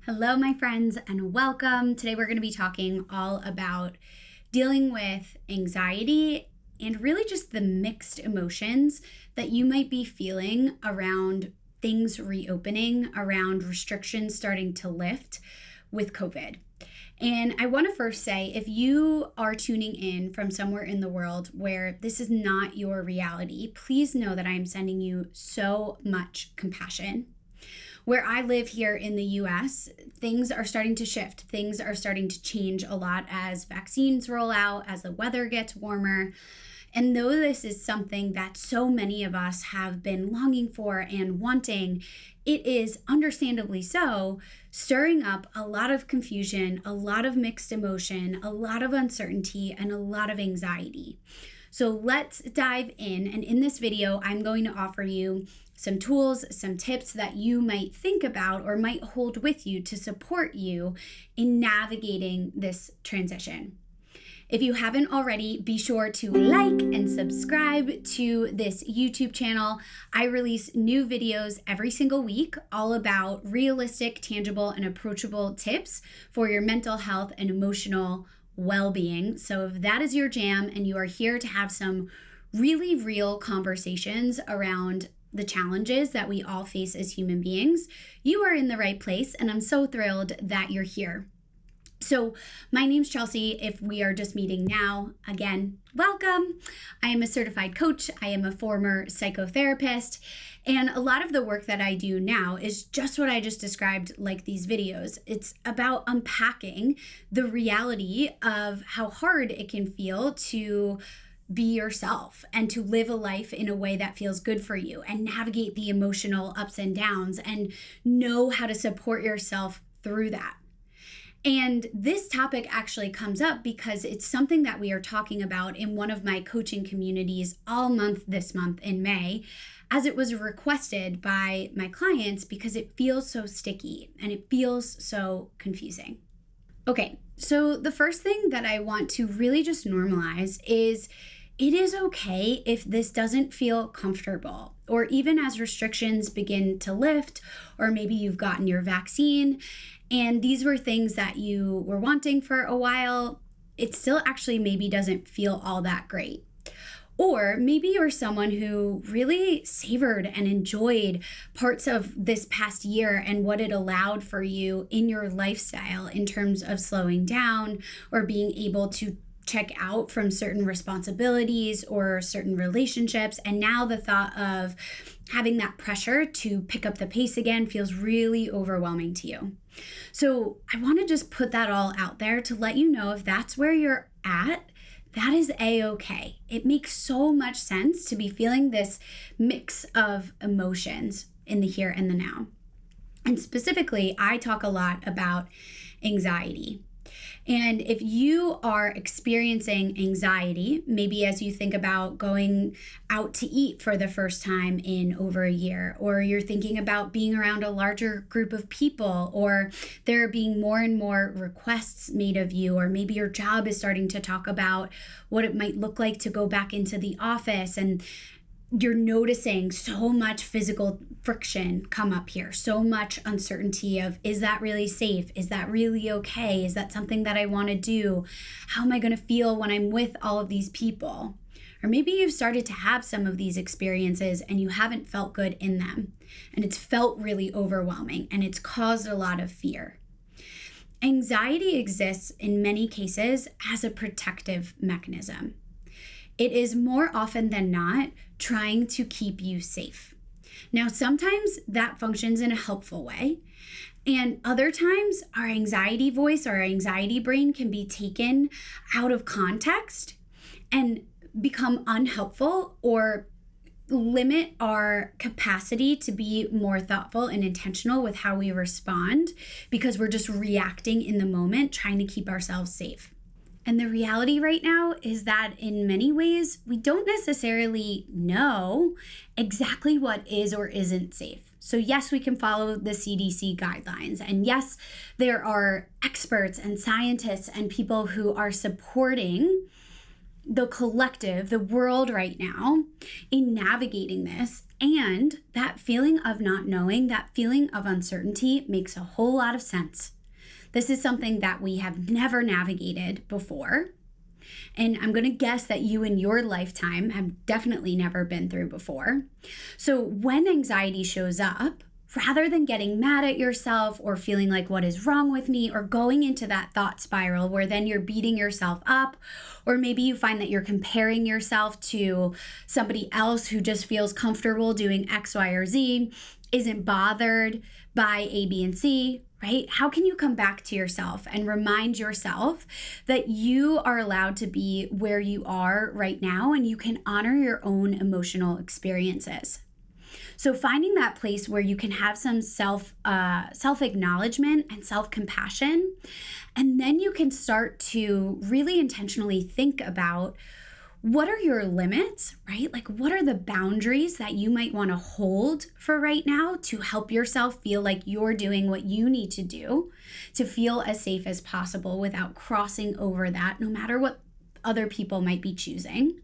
Hello, my friends, and welcome. Today, we're going to be talking all about dealing with anxiety and really just the mixed emotions that you might be feeling around things reopening, around restrictions starting to lift with COVID. And I want to first say, if you are tuning in from somewhere in the world where this is not your reality, please know that I am sending you so much compassion. Where I live here in the US, things are starting to shift. Things are starting to change a lot as vaccines roll out, as the weather gets warmer. And though this is something that so many of us have been longing for and wanting, it is understandably so, stirring up a lot of confusion, a lot of mixed emotion, a lot of uncertainty, and a lot of anxiety. So let's dive in. And in this video, I'm going to offer you some tools, some tips that you might think about or might hold with you to support you in navigating this transition. If you haven't already, be sure to like and subscribe to this YouTube channel. I release new videos every single week, all about realistic, tangible, and approachable tips for your mental health and emotional well-being. So if that is your jam and you are here to have some really real conversations around the challenges that we all face as human beings, you are in the right place, and I'm so thrilled that you're here. So my name's Chelsea. If we are just meeting now, again, welcome. I am a certified coach. I am a former psychotherapist. And a lot of the work that I do now is just what I just described, like these videos. It's about unpacking the reality of how hard it can feel to be yourself and to live a life in a way that feels good for you and navigate the emotional ups and downs and know how to support yourself through that. And this topic actually comes up because it's something that we are talking about in one of my coaching communities all month this month in May, as it was requested by my clients because it feels so sticky and it feels so confusing. Okay, so the first thing that I want to really just normalize is it is okay if this doesn't feel comfortable, or even as restrictions begin to lift, or maybe you've gotten your vaccine and these were things that you were wanting for a while, it still actually maybe doesn't feel all that great. Or maybe you're someone who really savored and enjoyed parts of this past year and what it allowed for you in your lifestyle in terms of slowing down or being able to check out from certain responsibilities or certain relationships. And now the thought of having that pressure to pick up the pace again feels really overwhelming to you. So I want to just put that all out there to let you know if that's where you're at, that is a-okay. It makes so much sense to be feeling this mix of emotions in the here and the now. And specifically, I talk a lot about anxiety. And if you are experiencing anxiety, maybe as you think about going out to eat for the first time in over a year, or you're thinking about being around a larger group of people, or there being more and more requests made of you, or maybe your job is starting to talk about what it might look like to go back into the office, and you're noticing so much physical friction come up here, so much uncertainty of, is that really safe? Is that really okay? Is that something that I want to do? How am I going to feel when I'm with all of these people? Or maybe you've started to have some of these experiences and you haven't felt good in them, and it's felt really overwhelming and it's caused a lot of fear. Anxiety exists in many cases as a protective mechanism. It is more often than not trying to keep you safe. Now, sometimes that functions in a helpful way, and other times our anxiety voice or our anxiety brain can be taken out of context and become unhelpful or limit our capacity to be more thoughtful and intentional with how we respond because we're just reacting in the moment, trying to keep ourselves safe. And the reality right now is that in many ways, we don't necessarily know exactly what is or isn't safe. So yes, we can follow the CDC guidelines. And yes, there are experts and scientists and people who are supporting the collective, the world right now in navigating this And that feeling of not knowing, that feeling of uncertainty makes a whole lot of sense. This is something that we have never navigated before. And I'm going to guess that you in your lifetime have definitely never been through before. So when anxiety shows up, rather than getting mad at yourself or feeling like, what is wrong with me, or going into that thought spiral where then you're beating yourself up, or maybe you find that you're comparing yourself to somebody else who just feels comfortable doing X, Y, or Z, isn't bothered by A, B, and C, right? How can you come back to yourself and remind yourself that you are allowed to be where you are right now and you can honor your own emotional experiences? So finding that place where you can have some self-acknowledgement and self-compassion, and then you can start to really intentionally think about, what are your limits, right? Like, what are the boundaries that you might want to hold for right now to help yourself feel like you're doing what you need to do to feel as safe as possible without crossing over that, no matter what other people might be choosing.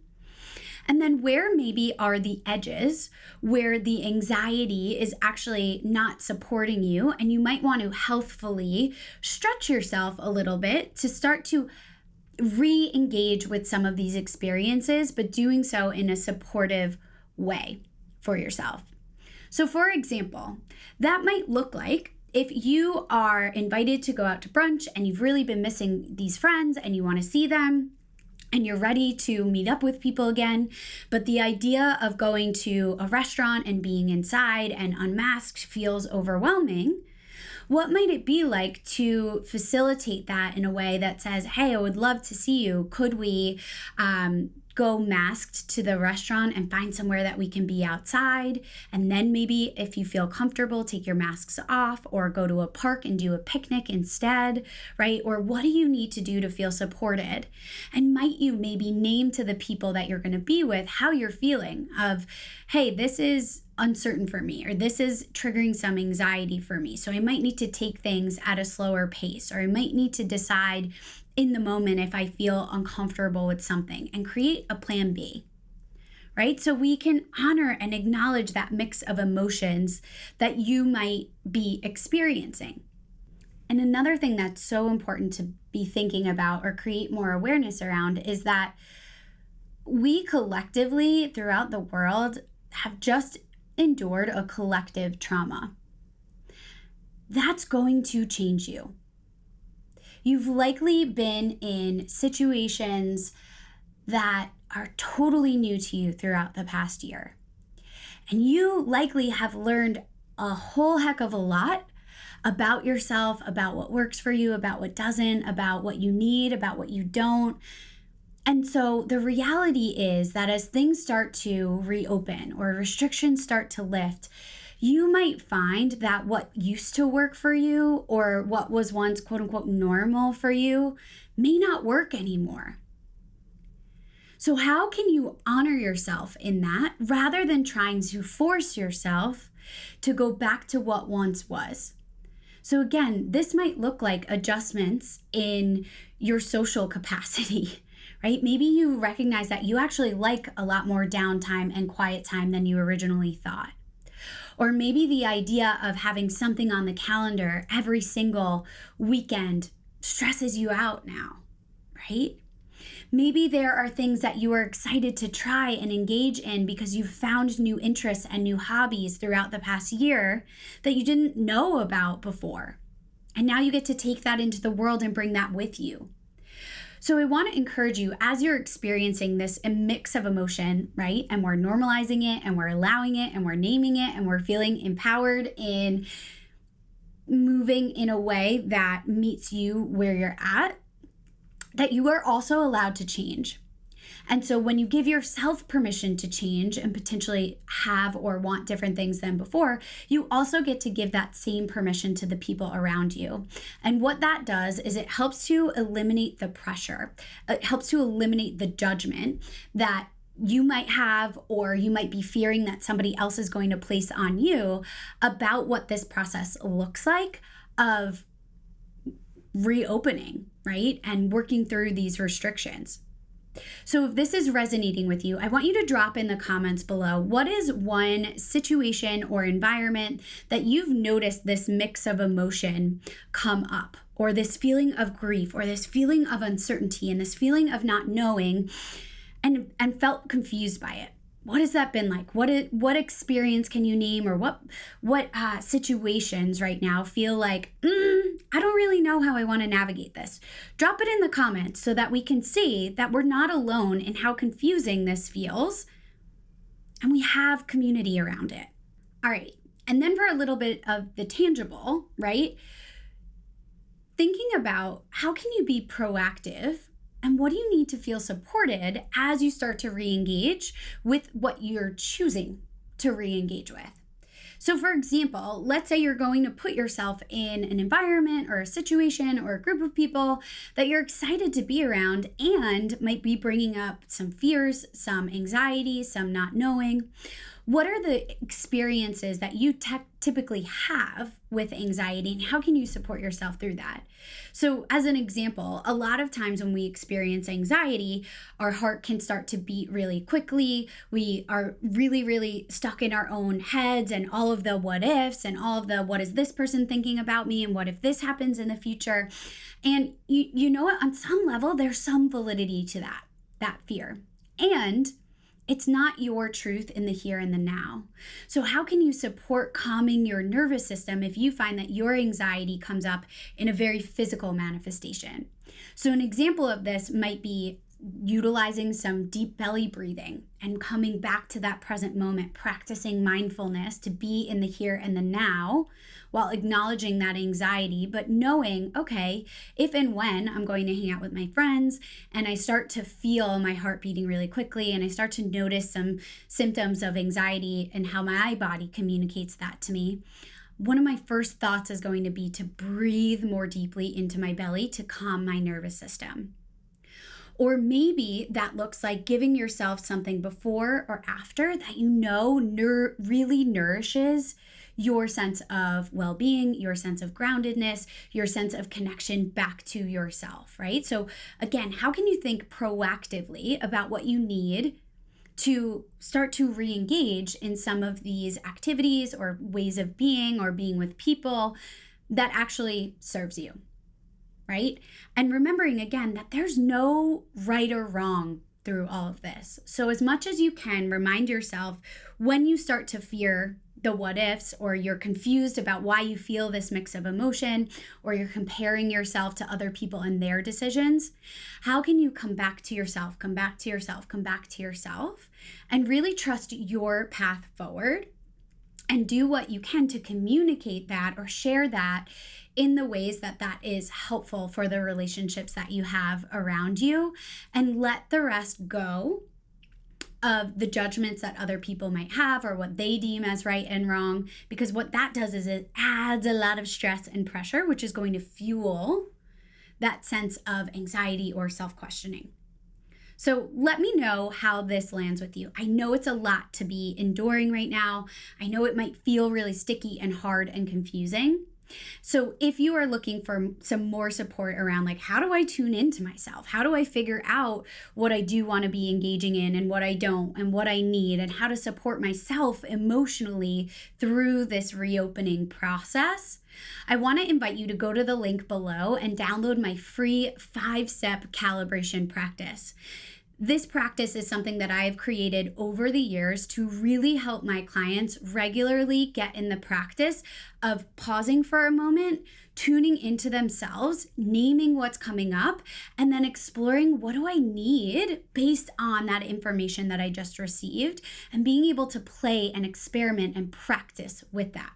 And then where maybe are the edges where the anxiety is actually not supporting you, and you might want to healthfully stretch yourself a little bit to start to re-engage with some of these experiences, but doing so in a supportive way for yourself. So for example, that might look like if you are invited to go out to brunch and you've really been missing these friends and you want to see them, and you're ready to meet up with people again, but the idea of going to a restaurant and being inside and unmasked feels overwhelming. What might it be like to facilitate that in a way that says, hey, I would love to see you. Could we go masked to the restaurant and find somewhere that we can be outside? And then maybe if you feel comfortable, take your masks off, or go to a park and do a picnic instead, right? Or what do you need to do to feel supported? And might you maybe name to the people that you're going to be with how you're feeling of, hey, this is uncertain for me, or this is triggering some anxiety for me. So I might need to take things at a slower pace, or I might need to decide in the moment if I feel uncomfortable with something, and create a plan B, right? So we can honor and acknowledge that mix of emotions that you might be experiencing. And another thing that's so important to be thinking about or create more awareness around is that we collectively throughout the world have just endured a collective trauma. That's going to change you. You've likely been in situations that are totally new to you throughout the past year. And you likely have learned a whole heck of a lot about yourself, about what works for you, about what doesn't, about what you need, about what you don't. And so the reality is that as things start to reopen or restrictions start to lift, you might find that what used to work for you, or what was once quote unquote normal for you, may not work anymore. So how can you honor yourself in that rather than trying to force yourself to go back to what once was? So again, this might look like adjustments in your social capacity, right? Maybe you recognize that you actually like a lot more downtime and quiet time than you originally thought. Or maybe the idea of having something on the calendar every single weekend stresses you out now, right? Maybe there are things that you are excited to try and engage in because you've found new interests and new hobbies throughout the past year that you didn't know about before. And now you get to take that into the world and bring that with you. So I want to encourage you, as you're experiencing this a mix of emotion, right? And we're normalizing it, and we're allowing it, and we're naming it, and we're feeling empowered in moving in a way that meets you where you're at, that you are also allowed to change. And so when you give yourself permission to change and potentially have or want different things than before, you also get to give that same permission to the people around you. And what that does is it helps to eliminate the pressure. It helps to eliminate the judgment that you might have, or you might be fearing that somebody else is going to place on you about what this process looks like of reopening, right? And working through these restrictions. So if this is resonating with you, I want you to drop in the comments below, what is one situation or environment that you've noticed this mix of emotion come up, or this feeling of grief, or this feeling of uncertainty, and this feeling of not knowing, and felt confused by it? What has that been like? What experience can you name, or what situations right now feel like, I don't really know how I want to navigate this? Drop it in the comments so that we can see that we're not alone in how confusing this feels, and we have community around it. All right, and then for a little bit of the tangible, right? Thinking about how can you be proactive, and what do you need to feel supported as you start to re-engage with what you're choosing to re-engage with. So for example, let's say you're going to put yourself in an environment or a situation or a group of people that you're excited to be around and might be bringing up some fears, some anxiety, some not knowing. What are the experiences that you typically have with anxiety, and how can you support yourself through that? So as an example, a lot of times when we experience anxiety, our heart can start to beat really quickly. We are really, really stuck in our own heads and all of the what ifs and all of the what is this person thinking about me and what if this happens in the future. And you know what? On some level, there's some validity to that fear. And it's not your truth in the here and the now. So how can you support calming your nervous system if you find that your anxiety comes up in a very physical manifestation? So an example of this might be utilizing some deep belly breathing and coming back to that present moment, practicing mindfulness to be in the here and the now while acknowledging that anxiety, but knowing, okay, if and when I'm going to hang out with my friends and I start to feel my heart beating really quickly and I start to notice some symptoms of anxiety and how my body communicates that to me, one of my first thoughts is going to be to breathe more deeply into my belly to calm my nervous system. Or maybe that looks like giving yourself something before or after that you know really nourishes your sense of well-being, your sense of groundedness, your sense of connection back to yourself, right? So again, how can you think proactively about what you need to start to re-engage in some of these activities or ways of being or being with people that actually serves you? Right? And remembering again that there's no right or wrong through all of this. So as much as you can, remind yourself when you start to fear the what ifs, or you're confused about why you feel this mix of emotion, or you're comparing yourself to other people and their decisions, how can you come back to yourself, come back to yourself, come back to yourself, and really trust your path forward and do what you can to communicate that or share that in the ways that is helpful for the relationships that you have around you, and let the rest go of the judgments that other people might have or what they deem as right and wrong, because what that does is it adds a lot of stress and pressure, which is going to fuel that sense of anxiety or self-questioning. So let me know how this lands with you. I know it's a lot to be enduring right now. I know it might feel really sticky and hard and confusing. So if you are looking for some more support around, like, how do I tune into myself? How do I figure out what I do want to be engaging in and what I don't, and what I need, and how to support myself emotionally through this reopening process, I want to invite you to go to the link below and download my free 5-step calibration practice. This practice is something that I have created over the years to really help my clients regularly get in the practice of pausing for a moment, tuning into themselves, naming what's coming up, and then exploring what do I need based on that information that I just received, and being able to play and experiment and practice with that.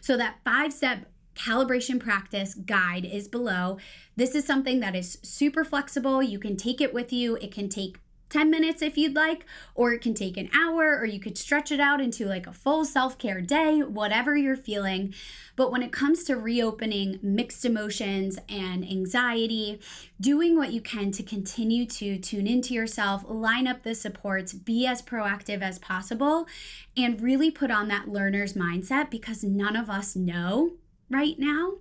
So that 5-step calibration practice guide is below. This is something that is super flexible. You can take it with you. It can take 10 minutes if you'd like, or it can take an hour, or you could stretch it out into like a full self-care day, whatever you're feeling. But when it comes to reopening mixed emotions and anxiety, doing what you can to continue to tune into yourself, line up the supports, be as proactive as possible, and really put on that learner's mindset, because none of us know right now,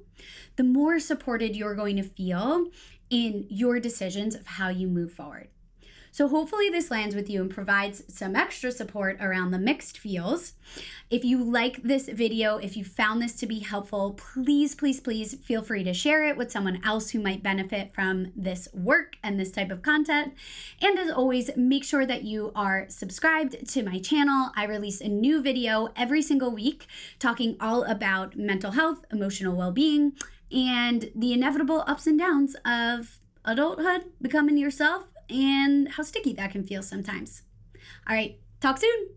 the more supported you're going to feel in your decisions of how you move forward. So hopefully this lands with you and provides some extra support around the mixed feels. If you like this video, if you found this to be helpful, please feel free to share it with someone else who might benefit from this work and this type of content. And as always, make sure that you are subscribed to my channel. I release a new video every single week talking all about mental health, emotional well-being, and the inevitable ups and downs of adulthood, becoming yourself, and how sticky that can feel sometimes. All right, talk soon.